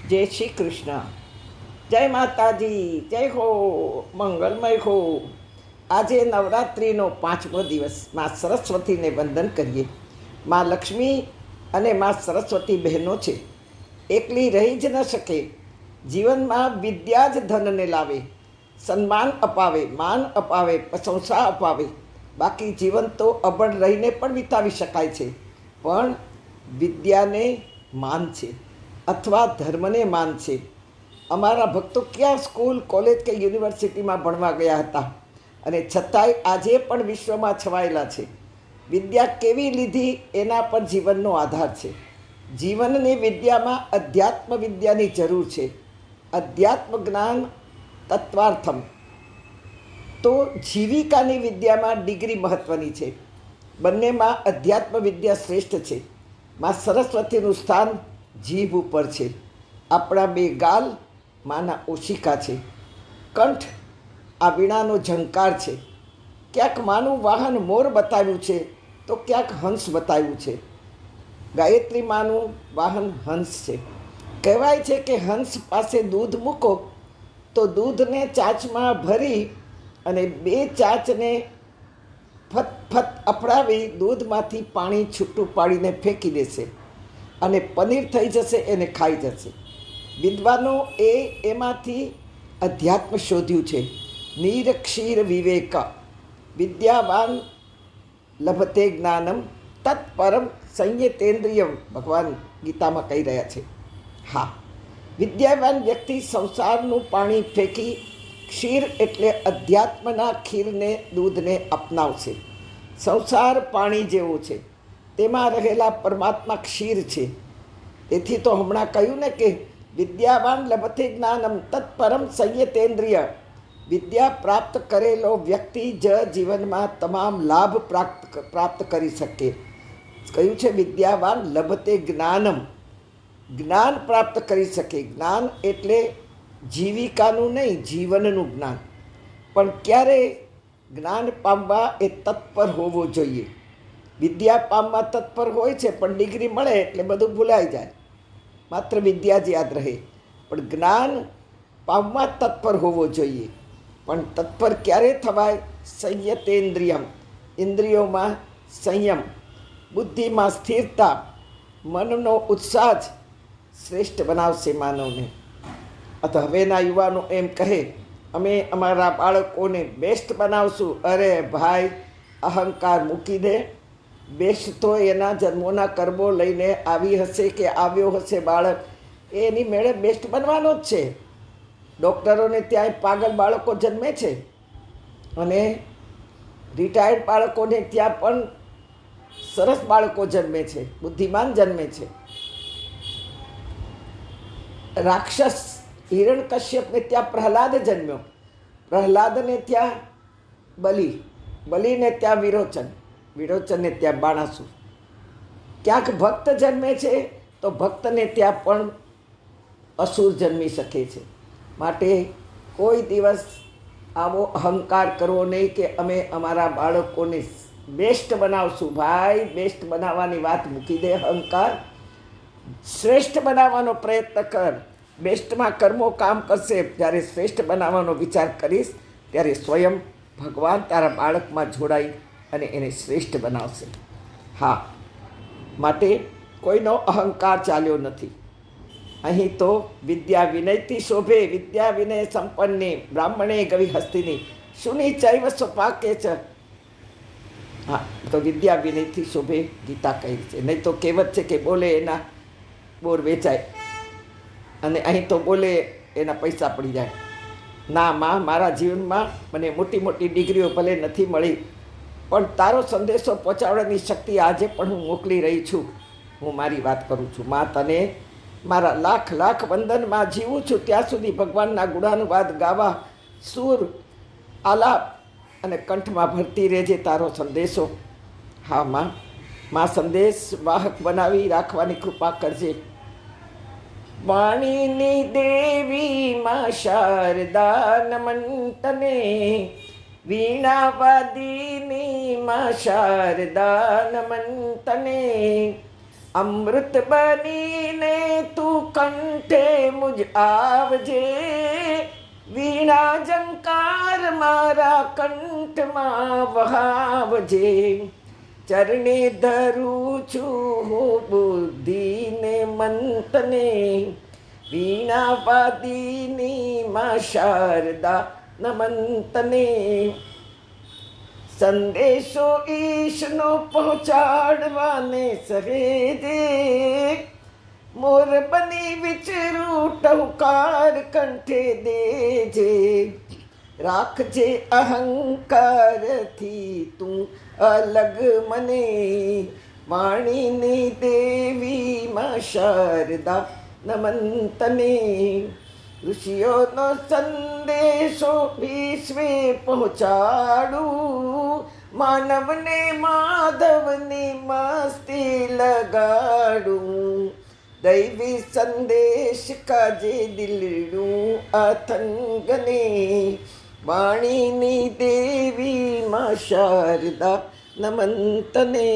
જય શ્રી કૃષ્ણ. જય માતાજી. જય હો. મંગલમય હો. આજે નવરાત્રિનો 5મો દિવસ. માં સરસ્વતીને વંદન કરીએ. માં લક્ષ્મી અને માં સરસ્વતી બહેનો છે. એકલી રહી જ ન શકે. જીવનમાં વિદ્યા જ ધનને લાવે, સન્માન અપાવે, માન અપાવે, પ્રશંસા અપાવે. બાકી જીવન તો અબળ રહીને પણ વિતાવી શકાય છે, પણ વિદ્યાને માન છે અથવા ધર્મને માન છે. અમારા ભક્તો ક્યાં સ્કૂલ, કોલેજ કે યુનિવર્સિટીમાં ભણવા ગયા હતા, અને છતાંય આજે પણ વિશ્વમાં છવાયેલા છે. વિદ્યા કેવી લીધી એના પર જીવનનો આધાર છે. જીવનની વિદ્યામાં અધ્યાત્મ વિદ્યાની જરૂર છે. અધ્યાત્મ જ્ઞાન તત્વાર્થમ. તો જીવિકાની વિદ્યામાં ડિગ્રી મહત્ત્વની છે. બંનેમાં અધ્યાત્મ વિદ્યા શ્રેષ્ઠ છે. માં સરસ્વતીનું સ્થાન જીભ ઉપર છે. આપણા બે ગાલ માના ઓશિકા છે. કંઠ આ વીણાનો ઝંકાર છે. ક્યાંક માનું વાહન મોર બતાવ્યું છે, તો ક્યાંક હંસ બતાવ્યું છે. ગાયત્રી માનું વાહન હંસ છે. કહેવાય છે કે હંસ પાસે દૂધ મૂકો તો દૂધને ચાંચમાં ભરી અને બે ચાંચને ફત ફત અફડાવી દૂધમાંથી પાણી છૂટું પાડીને ફેંકી દેશે અને પનીર થઈ જશે, એને ખાઈ જશે. વિદ્વાનો એમાંથી અધ્યાત્મ શોધ્યું છે. નીર ક્ષીર વિવેક વિદ્યાવાન લભતે જ્ઞાનમ તત્પરમ સંયતેન્દ્રિયમ. ભગવાન ગીતામાં કહી રહ્યા છે. હા, વિદ્યાવાન વ્યક્તિ સંસારનું પાણી ફેંકી ક્ષીર એટલે અધ્યાત્મના ખીરને, દૂધને અપનાવશે. સંસાર પાણી જેવો છે, તેમાં રહેલા પરમાત્મા ક્ષીર છે. તેથી તો હમણાં કહ્યું ને કે વિદ્યાવાન લભતે જ્ઞાનમ તત્પરમ સંયતેન્દ્રિય. વિદ્યા પ્રાપ્ત કરેલો વ્યક્તિ જ જીવનમાં તમામ લાભ પ્રાપ્ત કરી શકે. કહ્યું છે વિદ્યાવાન લભતે જ્ઞાનમ, જ્ઞાન પ્રાપ્ત કરી શકે. જ્ઞાન એટલે જીવિકાનું નહીં, જીવનનું જ્ઞાન. પણ ક્યારે જ્ઞાન પામવા એ તત્પર હોવો જોઈએ. વિદ્યા પામવા તત્પર હોય છે, પણ ડિગ્રી મળે એટલે બધું ભૂલાઈ જાય, માત્ર વિદ્યા જ યાદ રહે. પણ જ્ઞાન પામવા તત્પર હોવો જોઈએ. પણ તત્પર ક્યારે થવાય? સંયતેન્દ્રિયમ. ઇન્દ્રિયોમાં સંયમ, બુદ્ધિમાં સ્થિરતા, મનનો ઉત્સાહ જ શ્રેષ્ઠ બનાવશે માનવને. અથવા હવેના યુવાનો એમ કહે અમે અમારા બાળકોને બેસ્ટ બનાવશું. અરે ભાઈ, અહંકાર મૂકી દે. બેસ્ટ તો એના જન્મોના કર્મો લઈને આવી હશે કે આવ્યો હશે બાળક, એની મેળે બેસ્ટ બનવાનો જ છે. ડૉક્ટરોને ત્યાં પાગલ બાળકો જન્મે છે, અને રિટાયર્ડ બાળકોને ત્યાં પણ સરસ બાળકો જન્મે છે, બુદ્ધિમાન જન્મે છે. રાક્ષસ હિરણ્યકશ્યપને ત્યાં પ્રહલાદ જન્મ્યો, પ્રહલાદને ત્યાં બલિ, બલિને ત્યાં વિરોચન, વિરોચનને ત્યાં બાણાસુર. ક્યાંક ભક્ત જન્મે છે તો ભક્તને ત્યાં પણ અસુર જન્મી શકે છે. માટે કોઈ દિવસ આવો અહંકાર કરવો નહીં કે અમે અમારા બાળકોને બેસ્ટ બનાવશું. ભાઈ, બેસ્ટ બનાવવાની વાત મૂકી દે અહંકાર. શ્રેષ્ઠ બનાવવાનો પ્રયત્ન કર. બેસ્ટમાં કર્મો કામ કરશે. જ્યારે શ્રેષ્ઠ બનાવવાનો વિચાર કરીશ ત્યારે સ્વયં ભગવાન તારા બાળકમાં જોડાઈ અને એને શ્રેષ્ઠ બનાવશે. હા, માટે કોઈનો અહંકાર ચાલ્યો નથી. અહીં તો વિદ્યા વિનયથી શોભે, વિદ્યા વિનય સંપન્ને બ્રાહ્મણે ગવિ હસ્તિની શુનિ ચૈવ સ્વપાકે છે. હા, તો વિદ્યા વિનયથી શોભે ગીતા કહી છે. નહીં તો કહેવત છે કે બોલે એના બોર વેચાય, અને અહીં તો બોલે એના પૈસા પડી જાય. ના માં, મારા જીવનમાં મને મોટી મોટી ડિગ્રીઓ ભલે નથી મળી, પણ તારો સંદેશો પહોંચાડવાની શક્તિ આજે પણ હું મોકલી રહી છું. હું મારી વાત કરું છું. માં, તને મારા લાખ લાખ વંદનમાં જીવું છું ત્યાં સુધી ભગવાનના ગુણાનુવાદ ગાવા, સૂર, આલાપ અને કંઠમાં ભરતી રહેજે તારો સંદેશો. હા માં, માં સંદેશ વાહક બનાવી રાખવાની કૃપા કરજે. વાણીની દેવી માં શારદા નમન તને, વીણાવાદિની માં શારદા નમન તને, અમૃત બનીને તું કંઠે મુજ આવજે, વીણા ઝંકાર મારા કંઠમાં વહાવજે. ચરણે ધરું છું હું બુદ્ધિને મંતને, વીણા વાદિની માં શારદા નમંતને. સંદેશો ઈશનો પહોંચાડવાને સહેજે, મોર બની વિચરું ટહુકાર કંઠે દેજે. રાખજે અહંકારથી તું અલગ મને, વાણીની દેવી માં શારદા નમંતને. ઋષિઓનો સંદેશો વિશ્વે પહોંચાડું, માનવને માધવની મસ્તી લગાડું. દૈવી સંદેશ કાજે દિલડું આતંગને, વાણીની દેવી માં શારદા નમંતને.